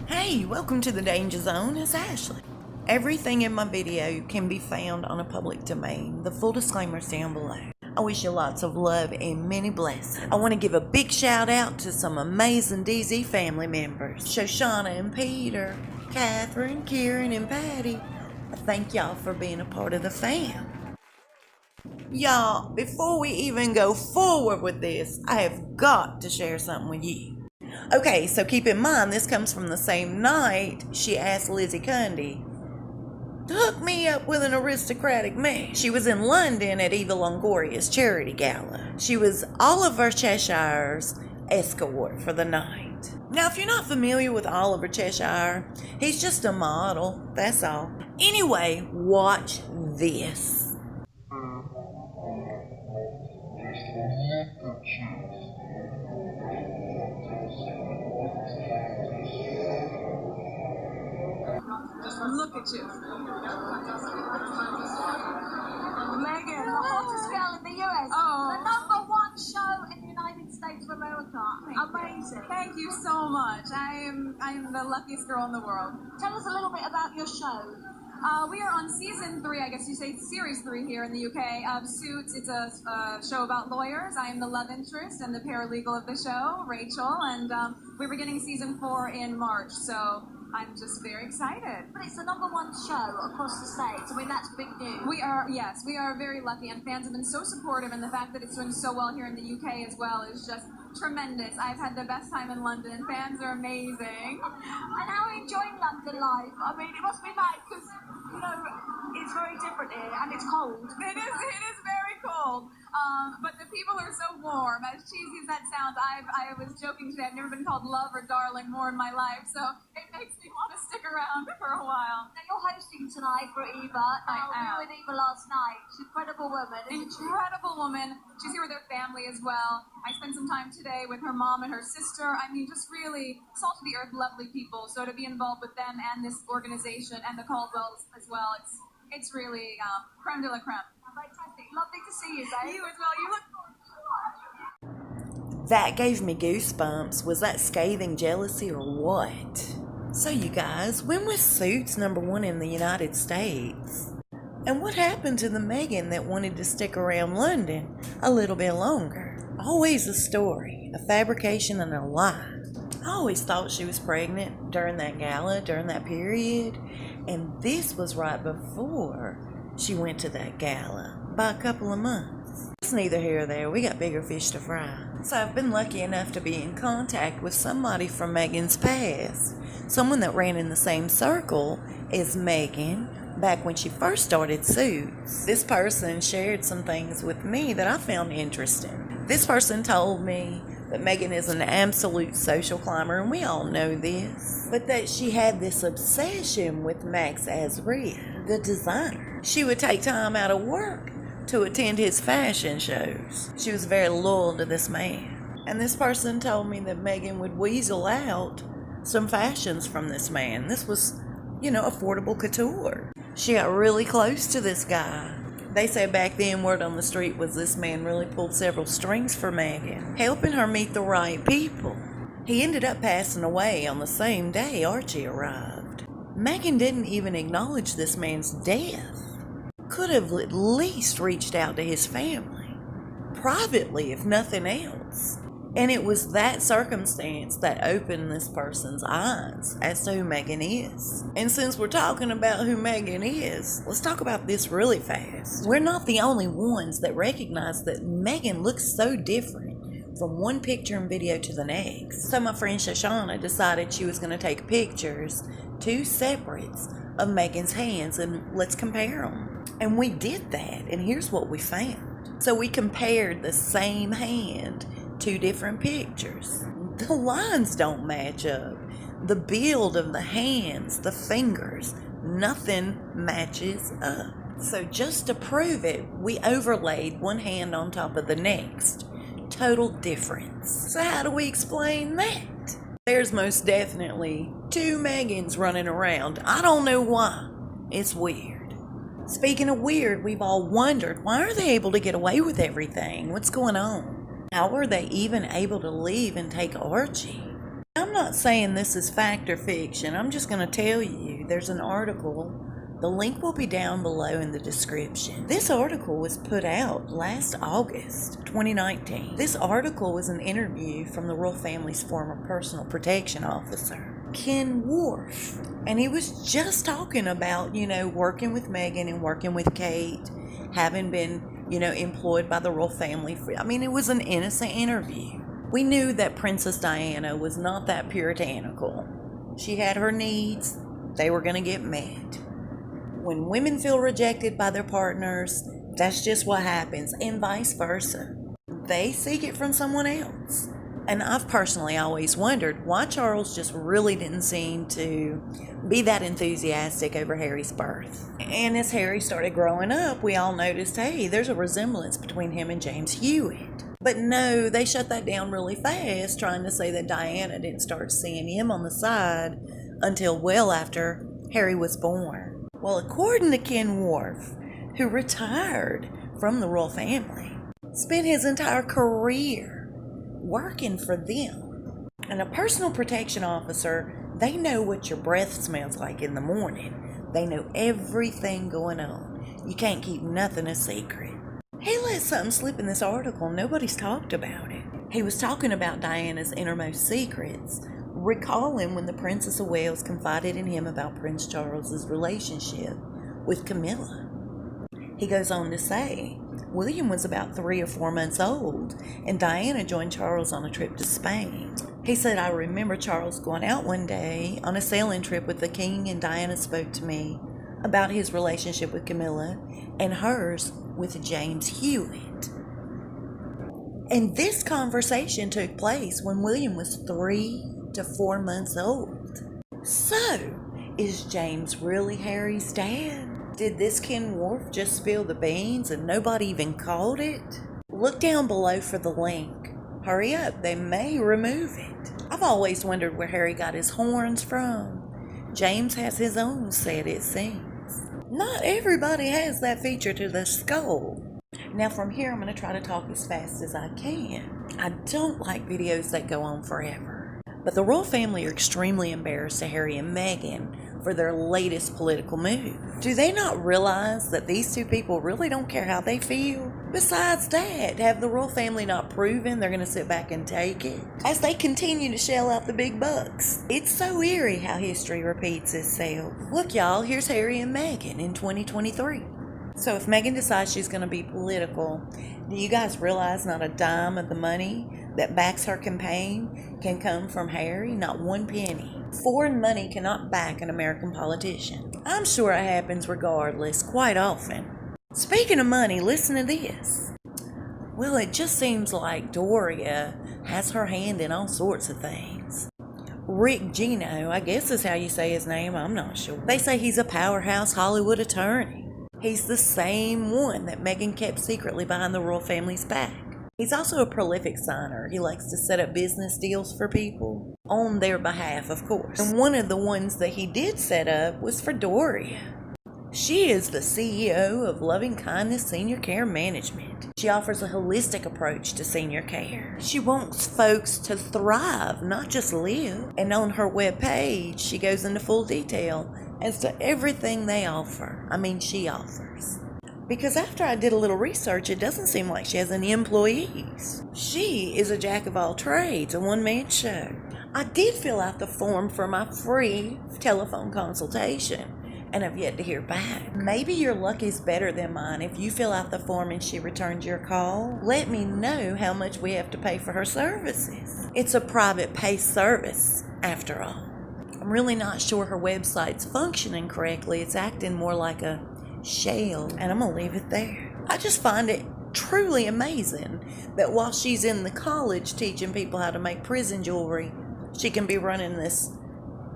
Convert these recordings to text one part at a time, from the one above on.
Hey, welcome to the Danger Zone. It's Ashli. Everything in my video can be found on a public domain. The full disclaimer's down below. I wish you lots of love and many blessings. I want to give a big shout out to some amazing Dee Zee family members. Shosh and Peter, Katherine, Kiran and Patti. I thank y'all for being a part of the fam. Y'all, before we even go forward with this, I have got to share something with you. Okay, so keep in mind, this comes from the same night she asked Lizzie Cundy to hook me up with an aristocratic man. She was in London at Eva Longoria's charity gala. She was Oliver Cheshire's escort for the night. Now, if you're not familiar with Oliver Cheshire, he's just a model, that's all. Anyway, watch this. Look at you. Meghan, the hottest girl in the US. The #1 show in the United States of America. Amazing. Thank you so much. I am the luckiest girl in the world. Tell us a little bit about your show. We are on season 3, I guess you say series 3 here in the UK, of Suits. It's a show about lawyers. I am the love interest and the paralegal of the show, Rachel, and we're beginning season 4 in March, so I'm just very excited. But it's the #1 show across the States. I mean, that's big news. We are very lucky, and fans have been so supportive, and the fact that it's doing so well here in the UK as well is just tremendous. I've had the best time in London. Fans are amazing. And how are you enjoying London life? I mean, it must be nice because, you know, it's very different here and it's cold. It is very cold. But the people are so warm. As cheesy as that sounds, I was joking today, I've never been called love or darling more in my life, so it makes me want to stick around for a while. Now, you're hosting tonight for Eva. I am. We were with Eva last night. She's an incredible woman, isn't she? Incredible woman. She's here with her family as well. I spent some time today with her mom and her sister. I mean, just really salt-of-the-earth, lovely people. So to be involved with them and this organization and the Caldwells as well, it's really creme de la creme. Fantastic. Lovely to see you, babe. You as well. You look... That gave me goosebumps. Was that scathing jealousy or what? So you guys, when was Suits #1 in the United States? And what happened to the Meghan that wanted to stick around London a little bit longer? Always a story, a fabrication and a lie. I always thought she was pregnant during that gala, during that period. And this was right before she went to that gala, by a couple of months. It's neither here or there. We got bigger fish to fry. So I've been lucky enough to be in contact with somebody from Meghan's past. Someone that ran in the same circle as Meghan back when she first started Suits. This person shared some things with me that I found interesting. This person told me that Meghan is an absolute social climber, and we all know this, but that she had this obsession with Max Azria, the designer. She would take time out of work to attend his fashion shows. She was very loyal to this man. And this person told me that Meghan would weasel out some fashions from this man. This was, affordable couture. She got really close to this guy. They say back then, word on the street was this man really pulled several strings for Meghan, helping her meet the right people. He ended up passing away on the same day Archie arrived. Meghan didn't even acknowledge this man's death. Could have at least reached out to his family, privately if nothing else. And it was that circumstance that opened this person's eyes as to who Meghan is. And since we're talking about who Meghan is, let's talk about this really fast. We're not the only ones that recognize that Meghan looks so different from one picture and video to the next. So my friend Shoshana decided she was going to take pictures, 2 separates, of Meghan's hands, and let's compare them. And we did that, and here's what we found. So we compared the same hand, 2 different pictures. The lines don't match up. The build of the hands, the fingers, nothing matches up. So just to prove it, we overlaid one hand on top of the next. Total difference. So how do we explain that? There's most definitely 2 Meghans running around. I don't know why. It's weird. Speaking of weird, we've all wondered, why are they able to get away with everything? What's going on? How were they even able to leave and take Archie? I'm not saying this is fact or fiction. I'm just going to tell you there's an article. The link will be down below in the description. This article was put out last August 2019. This article was an interview from the royal family's former personal protection officer, Ken Worf. And he was just talking about, working with Meghan and working with Kate, having been, employed by the royal family. It was an innocent interview. We knew that Princess Diana was not that puritanical. She had her needs. They were going to get met. When women feel rejected by their partners, that's just what happens, and vice versa. They seek it from someone else. And I've personally always wondered why Charles just really didn't seem to be that enthusiastic over Harry's birth. And as Harry started growing up, we all noticed, hey, there's a resemblance between him and James Hewitt. But no, they shut that down really fast, trying to say that Diana didn't start seeing him on the side until well after Harry was born. Well, according to Ken Worf, who retired from the royal family, spent his entire career working for them. And a personal protection officer, they know what your breath smells like in the morning. They know everything going on. You can't keep nothing a secret. He let something slip in this article. Nobody's talked about it. He was talking about Diana's innermost secrets, recalling when the Princess of Wales confided in him about Prince Charles's relationship with Camilla. He goes on to say, William was about 3 or 4 months old, and Diana joined Charles on a trip to Spain. He said, I remember Charles going out one day on a sailing trip with the king, and Diana spoke to me about his relationship with Camilla and hers with James Hewitt. And this conversation took place when William was 3 to 4 months old. So, is James really Harry's dad? Did this Ken Worf just spill the beans and nobody even called it? Look down below for the link. Hurry up, they may remove it. I've always wondered where Harry got his horns from. James has his own set, it seems. Not everybody has that feature to the skull. Now from here, I'm going to try to talk as fast as I can. I don't like videos that go on forever. But the royal family are extremely embarrassed to Harry and Meghan for their latest political move. Do they not realize that these two people really don't care how they feel? Besides that, have the royal family not proven they're going to sit back and take it as they continue to shell out the big bucks? It's so eerie how history repeats itself. Look, y'all, here's Harry and Meghan in 2023. So if Meghan decides she's going to be political, do you guys realize not a dime of the money that backs her campaign can come from Harry? Not one penny. Foreign money cannot back an American politician. I'm sure it happens regardless, quite often. Speaking of money, listen to this. Well, it just seems like Doria has her hand in all sorts of things. Rick Gino, I guess is how you say his name, I'm not sure. They say he's a powerhouse Hollywood attorney. He's the same one that Meghan kept secretly behind the royal family's back. He's also a prolific signer. He likes to set up business deals for people, on their behalf, of course. And one of the ones that he did set up was for Doria. She is the CEO of Loving Kindness Senior Care Management. She offers a holistic approach to senior care. She wants folks to thrive, not just live. And on her webpage, she goes into full detail as to everything they offer. She offers. Because after I did a little research, it doesn't seem like she has any employees. She is a jack of all trades, a one-man show. I did fill out the form for my free telephone consultation, and I've yet to hear back. Maybe your luck is better than mine. If you fill out the form and she returns your call, let me know how much we have to pay for her services. It's a private pay service, after all. I'm really not sure her website's functioning correctly. It's acting more like a shell, and I'm gonna leave it there. I just find it truly amazing that while she's in the college teaching people how to make prison jewelry, she can be running this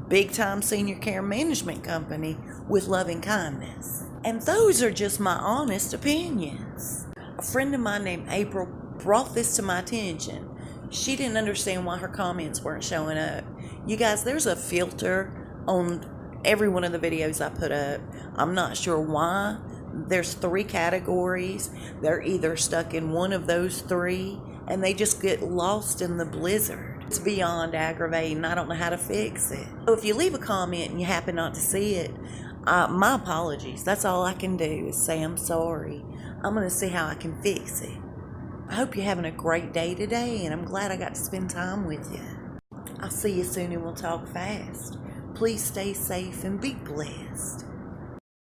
big-time senior care management company with Loving Kindness. And those are just my honest opinions. A friend of mine named April brought this to my attention. She didn't understand why her comments weren't showing up. You guys, there's a filter on every one of the videos I put up. I'm not sure why. There's 3 categories. They're either stuck in one of those 3, and they just get lost in the blizzard. It's beyond aggravating. I don't know how to fix it. So if you leave a comment and you happen not to see it, my apologies. That's all I can do is say I'm sorry. I'm going to see how I can fix it. I hope you're having a great day today, and I'm glad I got to spend time with you. I'll see you soon and we'll talk fast. Please stay safe and be blessed.